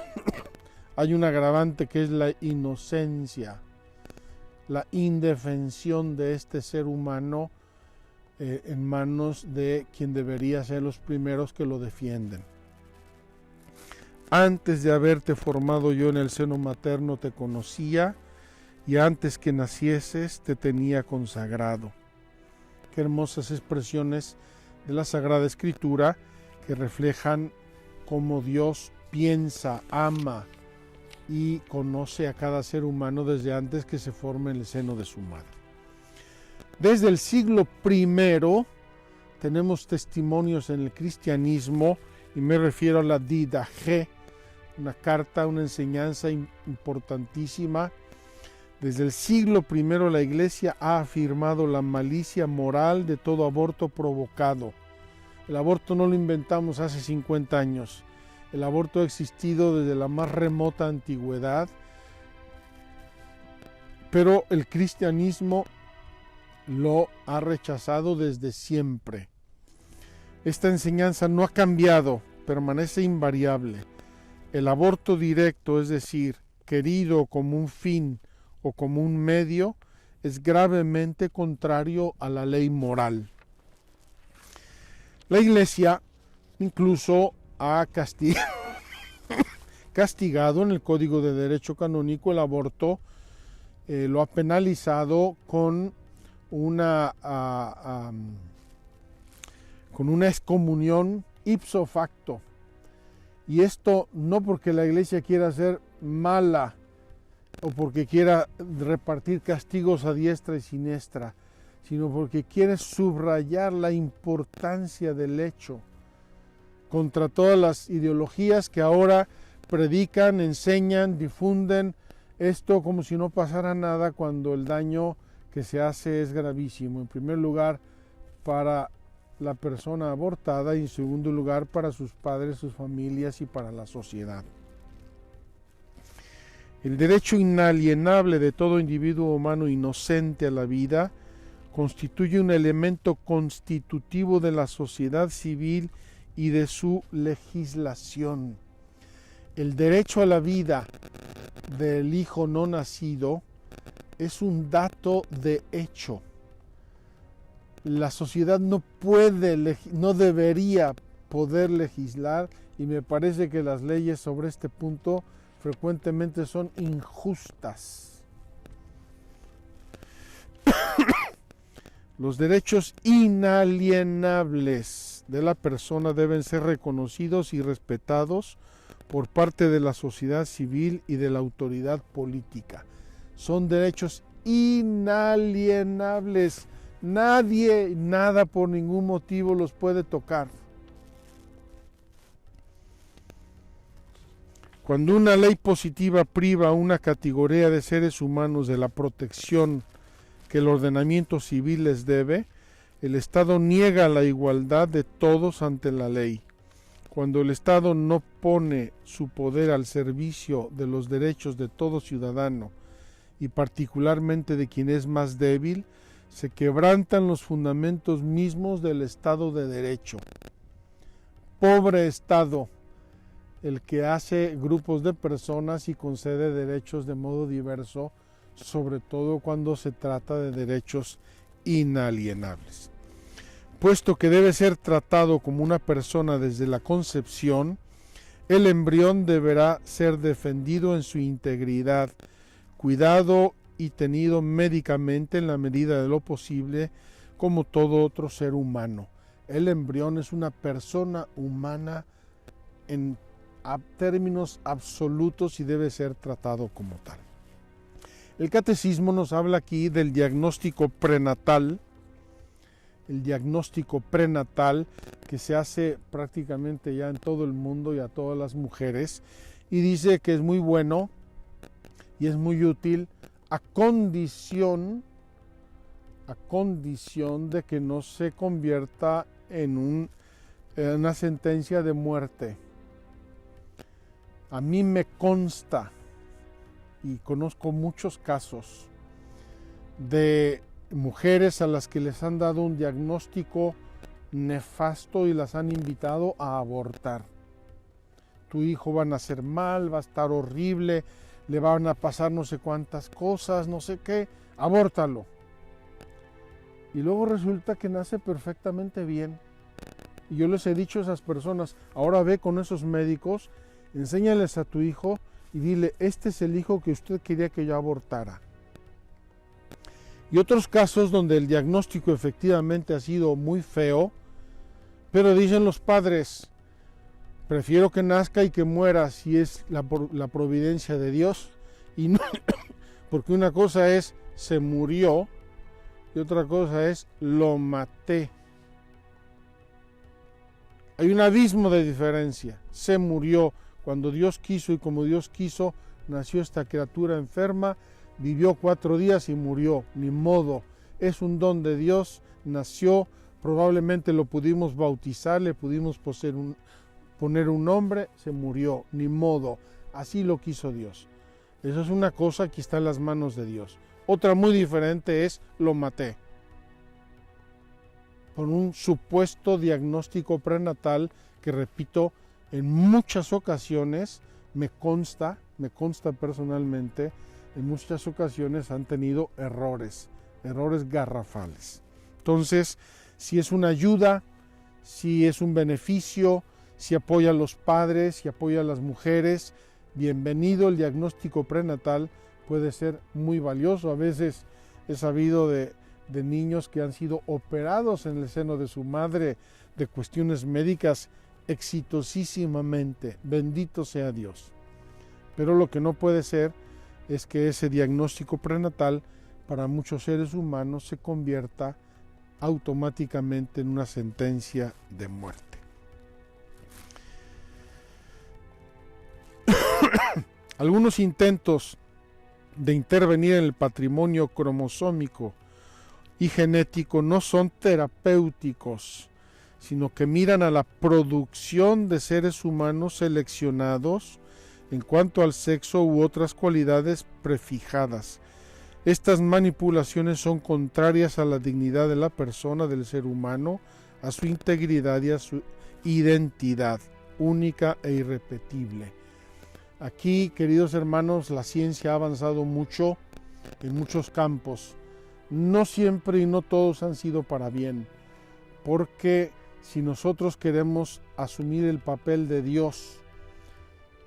hay un agravante que es la inocencia, la indefensión de este ser humano en manos de quien debería ser los primeros que lo defienden. Antes de haberte formado yo en el seno materno te conocía, y antes que nacieses te tenía consagrado. Qué hermosas expresiones de la Sagrada Escritura que reflejan cómo Dios piensa, ama y conoce a cada ser humano desde antes que se forme en el seno de su madre. Desde el siglo I tenemos testimonios en el cristianismo, y me refiero a la Didache, una carta, una enseñanza importantísima. Desde el siglo I la Iglesia ha afirmado la malicia moral de todo aborto provocado. El aborto no lo inventamos hace 50 años. El aborto ha existido desde la más remota antigüedad, pero el cristianismo lo ha rechazado desde siempre. Esta enseñanza no ha cambiado, permanece invariable. El aborto directo, es decir, querido como un fin o como un medio, es gravemente contrario a la ley moral. La Iglesia incluso ha castigado en el Código de Derecho Canónico el aborto, lo ha penalizado con una excomunión ipso facto. Y esto no porque la Iglesia quiera ser mala o porque quiera repartir castigos a diestra y siniestra, sino porque quiere subrayar la importancia del hecho contra todas las ideologías que ahora predican, enseñan, difunden esto como si no pasara nada, cuando el daño que se hace es gravísimo. En primer lugar, para la persona abortada, y en segundo lugar, para sus padres, sus familias y para la sociedad. El derecho inalienable de todo individuo humano inocente a la vida constituye un elemento constitutivo de la sociedad civil y de su legislación. El derecho a la vida del hijo no nacido es un dato de hecho. La sociedad no debería poder legislar, y me parece que las leyes sobre este punto frecuentemente son injustas. Los derechos inalienables de la persona deben ser reconocidos y respetados por parte de la sociedad civil y de la autoridad política. Son derechos inalienables, Nadie, nada por ningún motivo los puede tocar. Cuando una ley positiva priva a una categoría de seres humanos de la protección que el ordenamiento civil les debe, el Estado niega la igualdad de todos ante la ley. Cuando el Estado no pone su poder al servicio de los derechos de todo ciudadano, y particularmente de quien es más débil, se quebrantan los fundamentos mismos del Estado de Derecho. Pobre Estado, el que hace grupos de personas y concede derechos de modo diverso, sobre todo cuando se trata de derechos inalienables. Puesto que debe ser tratado como una persona desde la concepción, el embrión deberá ser defendido en su integridad, cuidado y tenido médicamente en la medida de lo posible como todo otro ser humano. El embrión es una persona humana en términos absolutos y debe ser tratado como tal. El catecismo nos habla aquí del diagnóstico prenatal, que se hace prácticamente ya en todo el mundo y a todas las mujeres, y dice que es muy bueno y es muy útil a condición de que no se convierta en una sentencia de muerte. A mí me consta y conozco muchos casos de mujeres a las que les han dado un diagnóstico nefasto y las han invitado a abortar. Tu hijo va a nacer mal, va a estar horrible, le van a pasar no sé cuántas cosas, no sé qué, abórtalo. Y luego resulta que nace perfectamente bien. Y yo les he dicho a esas personas, ahora ve con esos médicos, enséñales a tu hijo y dile, este es el hijo que usted quería que yo abortara. Y otros casos donde el diagnóstico efectivamente ha sido muy feo, pero dicen los padres, prefiero que nazca y que muera si es la providencia de Dios, y no, porque una cosa es se murió y otra cosa es lo maté. Hay un abismo de diferencia. Se murió cuando Dios quiso y como Dios quiso, nació esta criatura enferma, vivió 4 días y murió. Ni modo, es un don de Dios, nació, probablemente lo pudimos bautizar, le pudimos poner un nombre, se murió, ni modo, así lo quiso Dios. Eso es una cosa que está en las manos de Dios. Otra muy diferente es lo maté. Por un supuesto diagnóstico prenatal que, repito, en muchas ocasiones me consta personalmente, en muchas ocasiones han tenido errores garrafales. Entonces, si es una ayuda, si es un beneficio, si apoya a los padres, si apoya a las mujeres, bienvenido. El diagnóstico prenatal puede ser muy valioso. A veces he sabido de niños que han sido operados en el seno de su madre de cuestiones médicas exitosísimamente. Bendito sea Dios. Pero lo que no puede ser es que ese diagnóstico prenatal para muchos seres humanos se convierta automáticamente en una sentencia de muerte. Algunos intentos de intervenir en el patrimonio cromosómico y genético no son terapéuticos, sino que miran a la producción de seres humanos seleccionados en cuanto al sexo u otras cualidades prefijadas. Estas manipulaciones son contrarias a la dignidad de la persona, del ser humano, a su integridad y a su identidad única e irrepetible. Aquí, queridos hermanos, la ciencia ha avanzado mucho en muchos campos. No siempre y no todos han sido para bien, porque si nosotros queremos asumir el papel de Dios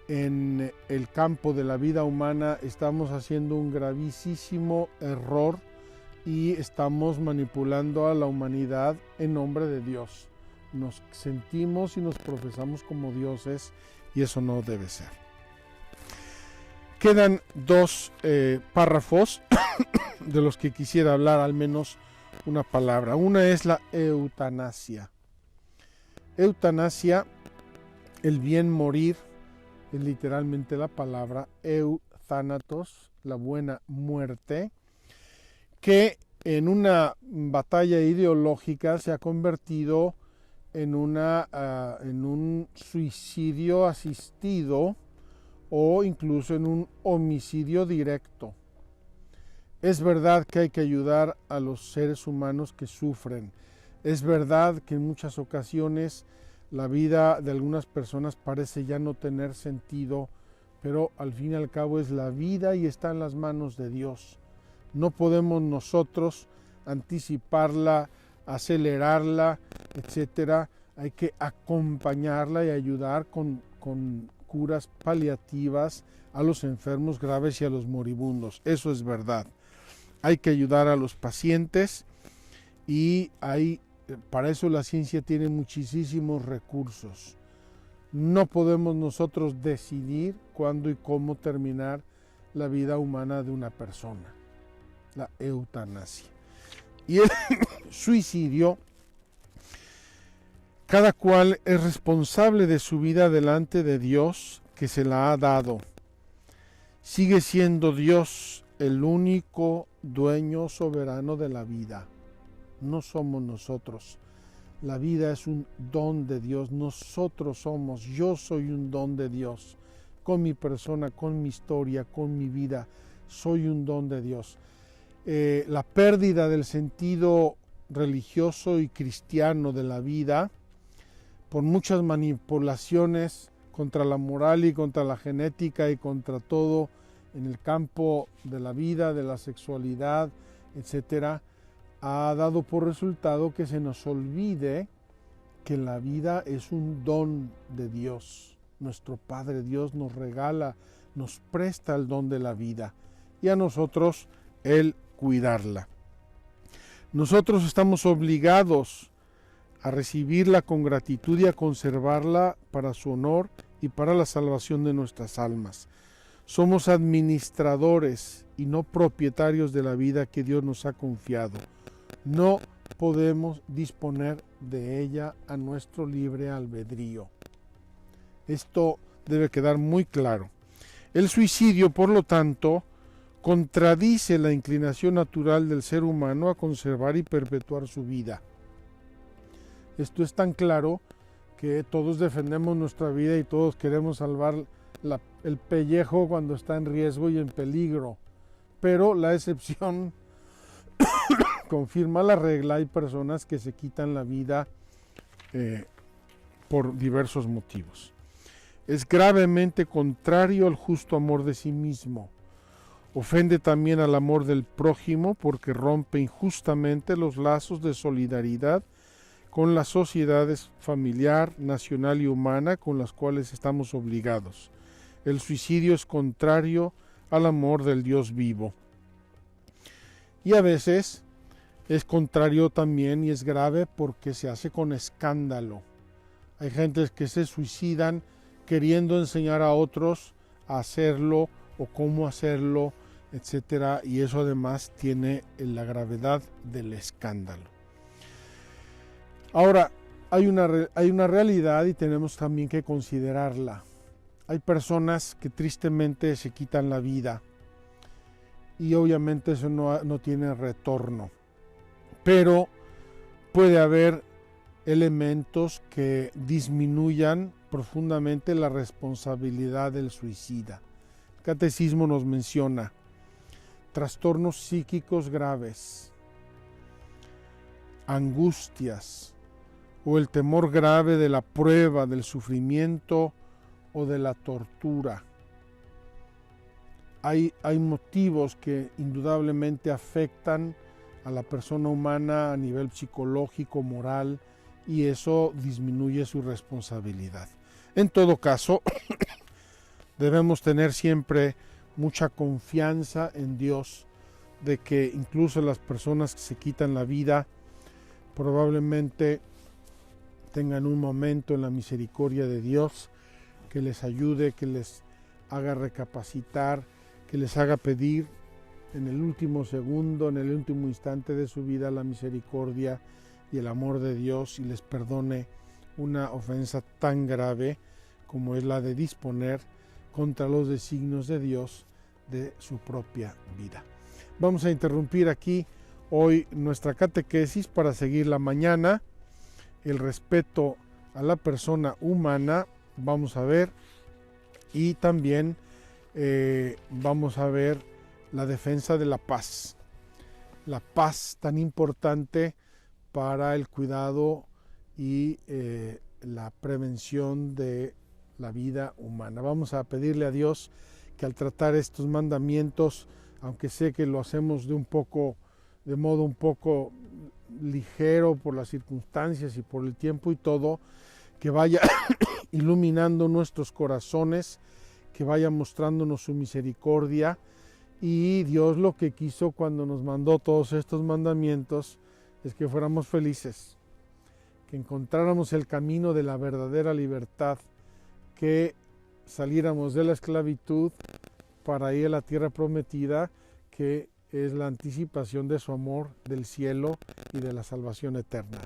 en el campo de la vida humana, estamos haciendo un gravísimo error y estamos manipulando a la humanidad en nombre de Dios. Nos sentimos y nos profesamos como dioses y eso no debe ser. Quedan 2 párrafos de los que quisiera hablar al menos una palabra. Una es la eutanasia. Eutanasia, el bien morir, es literalmente la palabra euthanatos, la buena muerte, que en una batalla ideológica se ha convertido en un suicidio asistido o incluso en un homicidio directo. Es verdad que hay que ayudar a los seres humanos que sufren. Es verdad que en muchas ocasiones la vida de algunas personas parece ya no tener sentido, pero al fin y al cabo es la vida y está en las manos de Dios. No podemos nosotros anticiparla, acelerarla, etcétera. Hay que acompañarla y ayudar con curas paliativas a los enfermos graves y a los moribundos. Eso es verdad. Hay que ayudar a los pacientes y para eso la ciencia tiene muchísimos recursos. No podemos nosotros decidir cuándo y cómo terminar la vida humana de una persona. La eutanasia. Y el suicidio, cada cual es responsable de su vida delante de Dios que se la ha dado. Sigue siendo Dios el único dueño soberano de la vida. No somos nosotros. La vida es un don de Dios. Yo soy un don de Dios. Con mi persona, con mi historia, con mi vida, soy un don de Dios. La pérdida del sentido religioso y cristiano de la vida, por muchas manipulaciones contra la moral y contra la genética y contra todo en el campo de la vida, de la sexualidad, etcétera, ha dado por resultado que se nos olvide que la vida es un don de Dios. Nuestro Padre Dios nos regala, nos presta el don de la vida y a nosotros Él cuidarla. Nosotros estamos obligados a recibirla con gratitud y a conservarla para su honor y para la salvación de nuestras almas. Somos administradores y no propietarios de la vida que Dios nos ha confiado. No podemos disponer de ella a nuestro libre albedrío. Esto debe quedar muy claro. El suicidio, por lo tanto, contradice la inclinación natural del ser humano a conservar y perpetuar su vida. Esto es tan claro que todos defendemos nuestra vida y todos queremos salvar el pellejo cuando está en riesgo y en peligro. Pero la excepción confirma la regla. Hay personas que se quitan la vida por diversos motivos. Es gravemente contrario al justo amor de sí mismo. Ofende también al amor del prójimo porque rompe injustamente los lazos de solidaridad con las sociedades familiar, nacional y humana con las cuales estamos obligados. El suicidio es contrario al amor del Dios vivo. Y a veces es contrario también y es grave porque se hace con escándalo. Hay gentes que se suicidan queriendo enseñar a otros a hacerlo o cómo hacerlo, etcétera, y eso además tiene la gravedad del escándalo. Ahora, hay una realidad y tenemos también que considerarla. Hay personas que tristemente se quitan la vida y obviamente eso no tiene retorno, pero puede haber elementos que disminuyan profundamente la responsabilidad del suicida. El catecismo nos menciona trastornos psíquicos graves, angustias o el temor grave de la prueba, del sufrimiento o de la tortura. Hay motivos que indudablemente afectan a la persona humana a nivel psicológico, moral, y eso disminuye su responsabilidad. En todo caso, debemos tener siempre mucha confianza en Dios, de que incluso las personas que se quitan la vida probablemente tengan un momento en la misericordia de Dios que les ayude, que les haga recapacitar, que les haga pedir en el último segundo, en el último instante de su vida, la misericordia y el amor de Dios y les perdone una ofensa tan grave como es la de disponer contra los designios de Dios de su propia vida. Vamos a interrumpir aquí hoy nuestra catequesis para seguirla mañana. El respeto a la persona humana, vamos a ver, y también vamos a ver la defensa de la paz tan importante para el cuidado y la prevención de la vida humana. Vamos a pedirle a Dios que al tratar estos mandamientos, aunque sé que lo hacemos de modo un poco ligero por las circunstancias y por el tiempo y todo, que vaya iluminando nuestros corazones, que vaya mostrándonos su misericordia. Y Dios lo que quiso cuando nos mandó todos estos mandamientos es que fuéramos felices, que encontráramos el camino de la verdadera libertad, que saliéramos de la esclavitud para ir a la tierra prometida, que es la anticipación de su amor, del cielo y de la salvación eterna.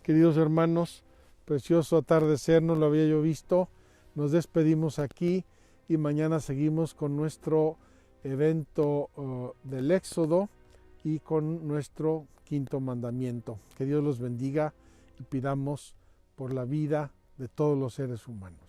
Queridos hermanos, precioso atardecer, no lo había yo visto. Nos despedimos aquí y mañana seguimos con nuestro evento del Éxodo y con nuestro quinto mandamiento. Que Dios los bendiga y pidamos por la vida de todos los seres humanos.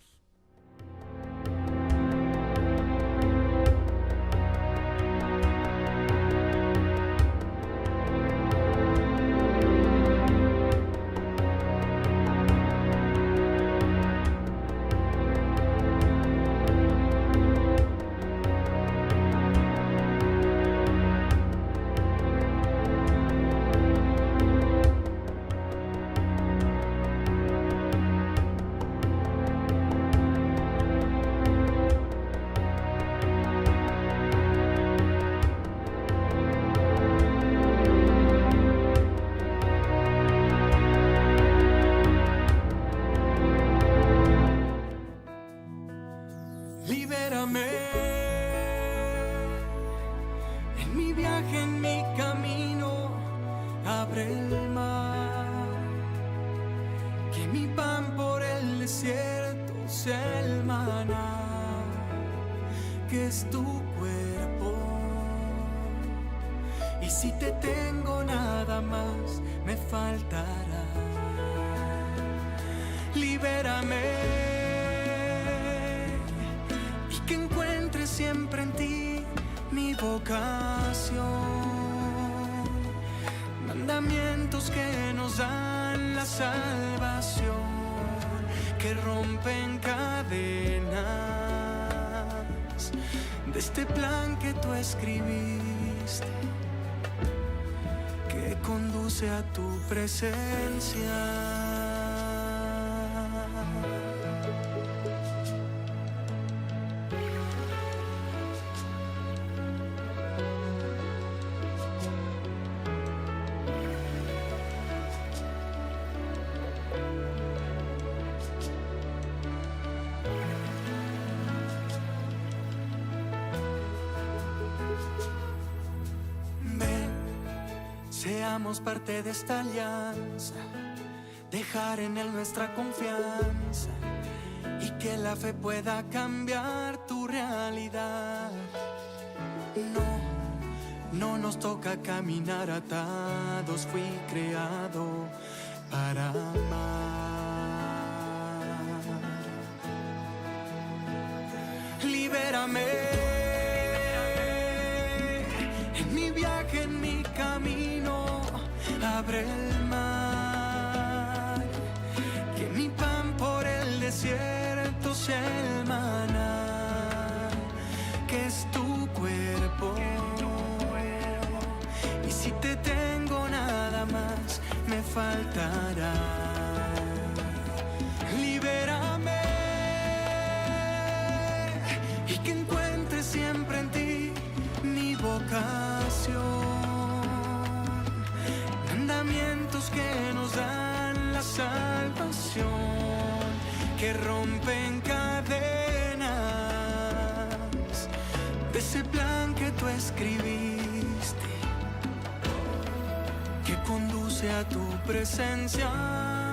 En mi viaje, en mi camino, abre el mar. Que mi pan por el desierto sea el maná, que es tu cuerpo. Y si te tengo, nada más me faltará. Libérame. Siempre en ti mi vocación, mandamientos que nos dan la salvación, que rompen cadenas de este plan que tú escribiste, que conduce a tu presencia. Seamos parte de esta alianza, dejar en Él nuestra confianza y que la fe pueda cambiar tu realidad. No nos toca caminar atados, fui creado para amar. Libérame. En mi viaje, en mi camino, abre el mar. Que mi pan por el desierto sea el maná, que es tu cuerpo. Y si te tengo, nada más me faltará. Libérame. Y que encuentre siempre en ti mi vocación, mandamientos que nos dan la salvación, que rompen cadenas de ese plan que tú escribiste, que conduce a tu presencia.